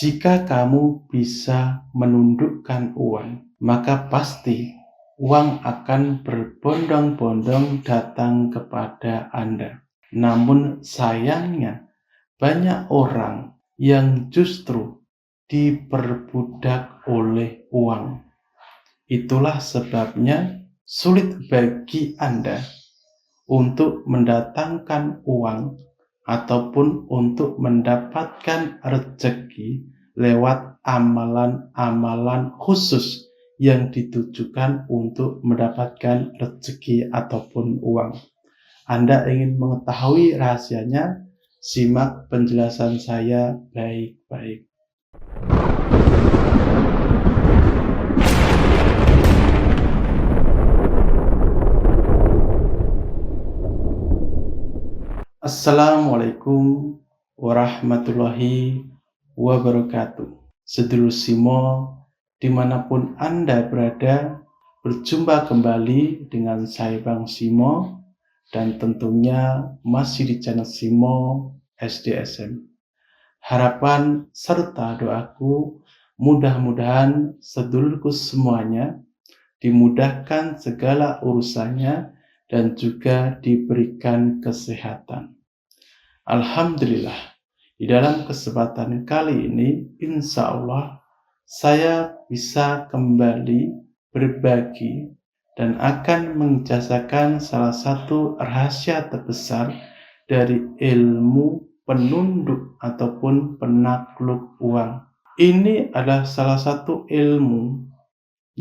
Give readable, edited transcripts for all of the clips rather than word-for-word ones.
Jika kamu bisa menundukkan uang, maka pasti uang akan berbondong-bondong datang kepada Anda. Namun sayangnya, banyak orang yang justru diperbudak oleh uang. Itulah sebabnya sulit bagi Anda untuk mendatangkan uang ataupun untuk mendapatkan rezeki lewat amalan-amalan khusus yang ditujukan untuk mendapatkan rezeki ataupun uang. Anda ingin mengetahui rahasianya? Simak penjelasan saya baik-baik. Assalamualaikum warahmatullahi wabarakatuh. Sedulur Simo, dimanapun Anda berada, berjumpa kembali dengan saya Bang Simo, dan tentunya masih di channel Simo SDSM. Harapan serta doaku, mudah-mudahan sedulurku semuanya dimudahkan segala urusannya dan juga diberikan kesehatan. Alhamdulillah, di dalam kesempatan kali ini, insya Allah, saya bisa kembali berbagi dan akan menjelaskan salah satu rahasia terbesar dari ilmu penunduk ataupun penakluk uang. Ini adalah salah satu ilmu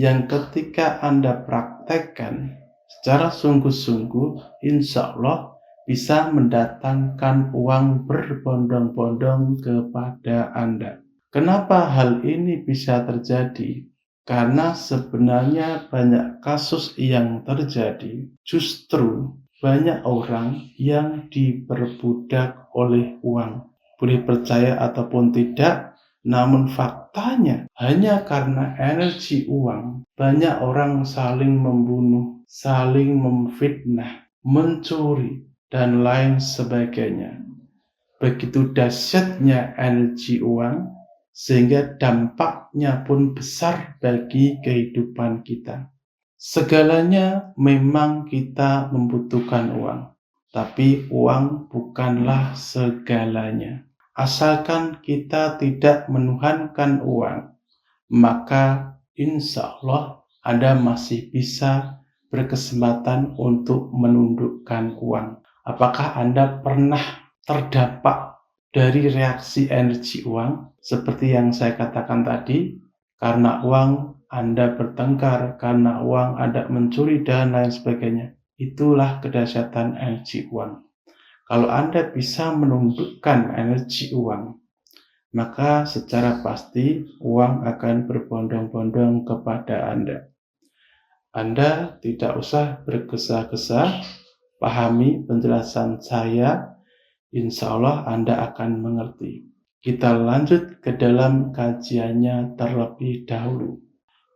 yang ketika Anda praktekkan secara sungguh-sungguh, insya Allah bisa mendatangkan uang berbondong-bondong kepada Anda. Kenapa hal ini bisa terjadi? Karena sebenarnya banyak kasus yang terjadi, justru banyak orang yang diperbudak oleh uang. Boleh percaya ataupun tidak, namun faktanya hanya karena energi uang, banyak orang saling membunuh, saling memfitnah, mencuri, dan lain sebagainya. Begitu dahsyatnya energi uang, sehingga dampaknya pun besar bagi kehidupan kita. Segalanya memang kita membutuhkan uang, tapi uang bukanlah segalanya. Asalkan kita tidak menuhankan uang, maka insya Allah Anda masih bisa berkesempatan untuk menundukkan uang. Apakah Anda pernah terdampak dari reaksi energi uang? Seperti yang saya katakan tadi, karena uang Anda bertengkar, karena uang Anda mencuri, dan lain sebagainya. Itulah kedahsyatan energi uang. Kalau Anda bisa menundukkan energi uang, maka secara pasti uang akan berbondong-bondong kepada Anda. Anda tidak usah bergesa-gesa, pahami penjelasan saya, insya Allah Anda akan mengerti. Kita lanjut ke dalam kajiannya terlebih dahulu.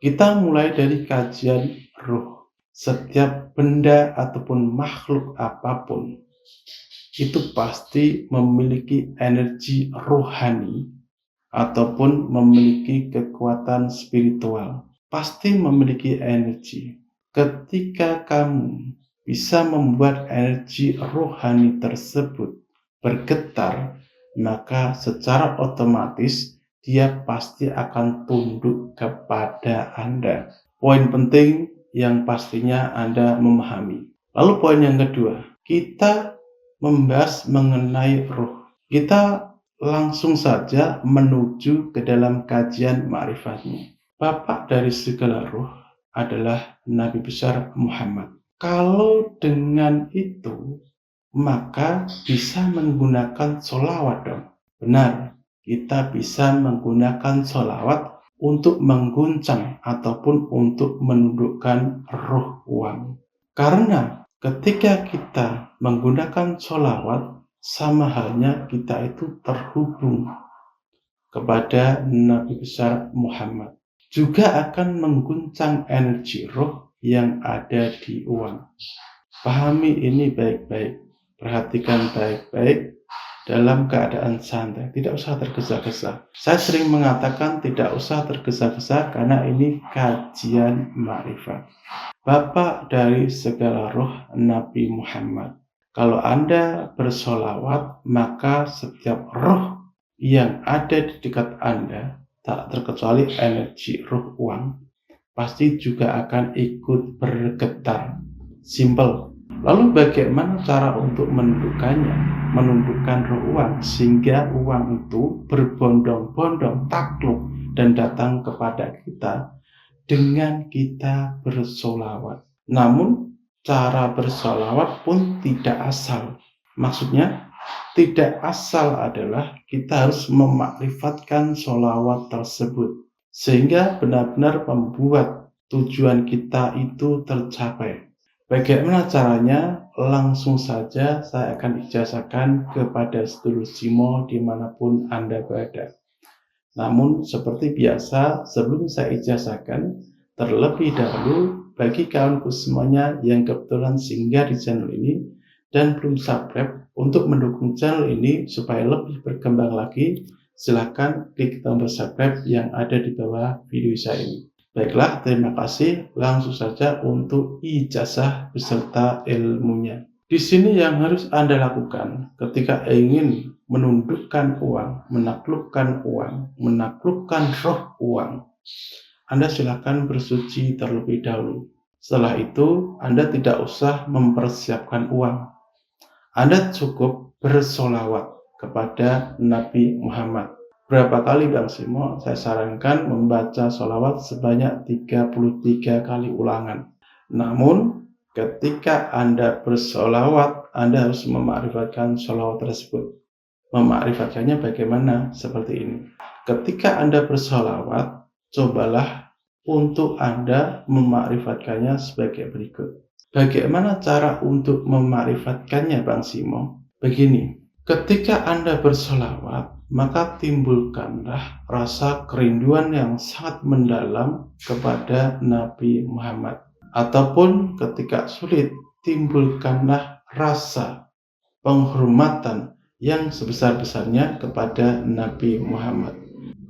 Kita mulai dari kajian ruh. Setiap benda ataupun makhluk apapun itu pasti memiliki energi rohani ataupun memiliki kekuatan spiritual. Pasti memiliki energi. Ketika kamu bisa membuat energi rohani tersebut bergetar, maka secara otomatis dia pasti akan tunduk kepada Anda. Poin penting yang pastinya Anda memahami. Lalu poin yang kedua, kita membahas mengenai ruh. Kita langsung saja menuju ke dalam kajian ma'rifatnya. Bapak dari segala ruh adalah Nabi besar Muhammad. Kalau dengan itu, maka bisa menggunakan sholawat dong. Benar, kita bisa menggunakan sholawat untuk mengguncang ataupun untuk menundukkan ruh uang. Karena ketika kita menggunakan sholawat, sama halnya kita itu terhubung kepada Nabi besar Muhammad. Juga akan mengguncang energi roh yang ada di uang. Pahami ini baik-baik, perhatikan baik-baik, dalam keadaan santai, tidak usah tergesa-gesa. Saya sering mengatakan tidak usah tergesa-gesa karena ini kajian makrifat. Bapak dari segala roh Nabi Muhammad. Kalau Anda bersolawat, maka setiap roh yang ada di dekat Anda, tak terkecuali energi roh uang, pasti juga akan ikut bergetar. Simple. Lalu bagaimana cara untuk menundukkan roh uang sehingga uang itu berbondong-bondong takluk dan datang kepada kita dengan kita bersolawat. Namun cara bersolawat pun tidak asal. Maksudnya tidak asal adalah kita harus memakrifatkan solawat tersebut sehingga benar-benar membuat tujuan kita itu tercapai. Bagaimana caranya? Langsung saja saya akan ijazahkan kepada sedulur Simo dimanapun Anda berada. Namun seperti biasa, sebelum saya ijazahkan, terlebih dahulu bagi kawanku semuanya yang kebetulan singgah di channel ini dan belum subscribe, untuk mendukung channel ini supaya lebih berkembang lagi, silahkan klik tombol subscribe yang ada di bawah video saya ini. Baiklah, terima kasih. Langsung saja untuk ijazah beserta ilmunya. Di sini yang harus Anda lakukan ketika ingin menundukkan uang, menaklukkan roh uang, Anda silakan bersuci terlebih dahulu. Setelah itu, Anda tidak usah mempersiapkan uang. Anda cukup bersolawat kepada Nabi Muhammad. Berapa kali Bang Simo? Saya sarankan membaca solawat sebanyak 33 kali ulangan. Namun, ketika Anda bersolawat, Anda harus memakrifatkan solawat tersebut. Memakrifatkannya bagaimana? Seperti ini. Ketika Anda bersolawat, cobalah untuk Anda memakrifatkannya sebagai berikut. Bagaimana cara untuk memakrifatkannya, Bang Simo? Begini, ketika Anda bersolawat, maka timbulkanlah rasa kerinduan yang sangat mendalam kepada Nabi Muhammad. Ataupun ketika sulit, timbulkanlah rasa penghormatan yang sebesar-besarnya kepada Nabi Muhammad.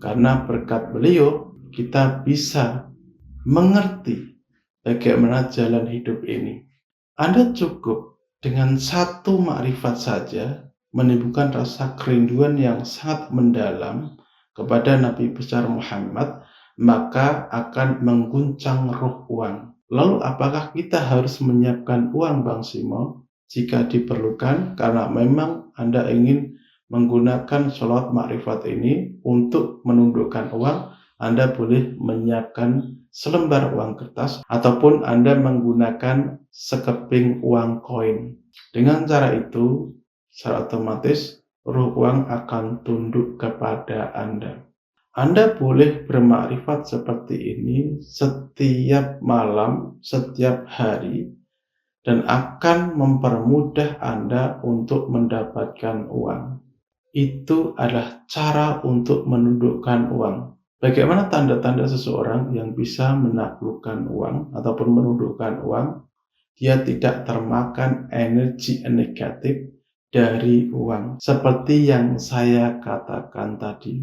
Karena berkat beliau, kita bisa mengerti bagaimana jalan hidup ini. Anda cukup dengan satu makrifat saja menimbulkan rasa kerinduan yang sangat mendalam kepada Nabi besar Muhammad, maka akan mengguncang roh uang. Lalu apakah kita harus menyiapkan uang, Bang Simo? Jika diperlukan, karena memang Anda ingin menggunakan sholawat makrifat ini untuk menundukkan uang, Anda boleh menyiapkan selembar uang kertas ataupun Anda menggunakan sekeping uang koin. Dengan cara itu, secara otomatis roh uang akan tunduk kepada Anda. Anda boleh bermakrifat seperti ini setiap malam, setiap hari, dan akan mempermudah Anda untuk mendapatkan uang. Itu adalah cara untuk menundukkan uang. Bagaimana tanda-tanda seseorang yang bisa menaklukkan uang ataupun menundukkan uang? Dia tidak termakan energi negatif dari uang, seperti yang saya katakan tadi.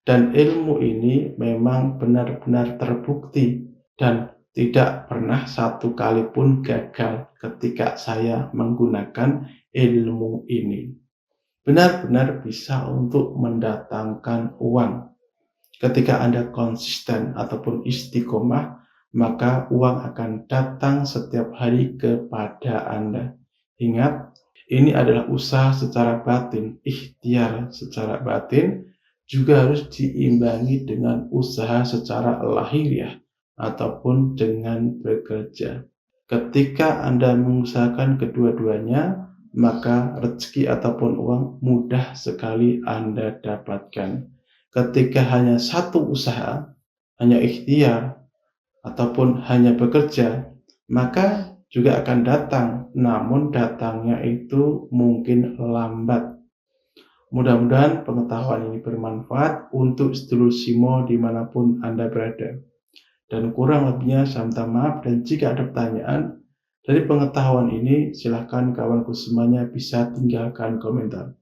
Dan ilmu ini memang benar-benar terbukti dan tidak pernah satu kali pun gagal ketika saya menggunakan ilmu ini. Benar-benar bisa untuk mendatangkan uang. Ketika Anda konsisten ataupun istiqomah, maka uang akan datang setiap hari kepada Anda. Ingat, ini adalah usaha secara batin, ikhtiar secara batin, juga harus diimbangi dengan usaha secara lahiriah ataupun dengan bekerja. Ketika Anda mengusahakan kedua-duanya, maka rezeki ataupun uang mudah sekali Anda dapatkan. Ketika hanya satu usaha, hanya ikhtiar, ataupun hanya bekerja, maka juga akan datang, namun datangnya itu mungkin lambat. Mudah-mudahan pengetahuan ini bermanfaat untuk sedulur Simo dimanapun Anda berada. Dan kurang lebihnya saya minta maaf, dan jika ada pertanyaan dari pengetahuan ini, silahkan kawanku semuanya bisa tinggalkan komentar.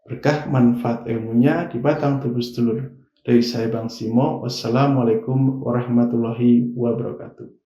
Berkah manfaat ilmunya di batang tubuh sedulur. Dari saya Bang Simo, wassalamualaikum warahmatullahi wabarakatuh.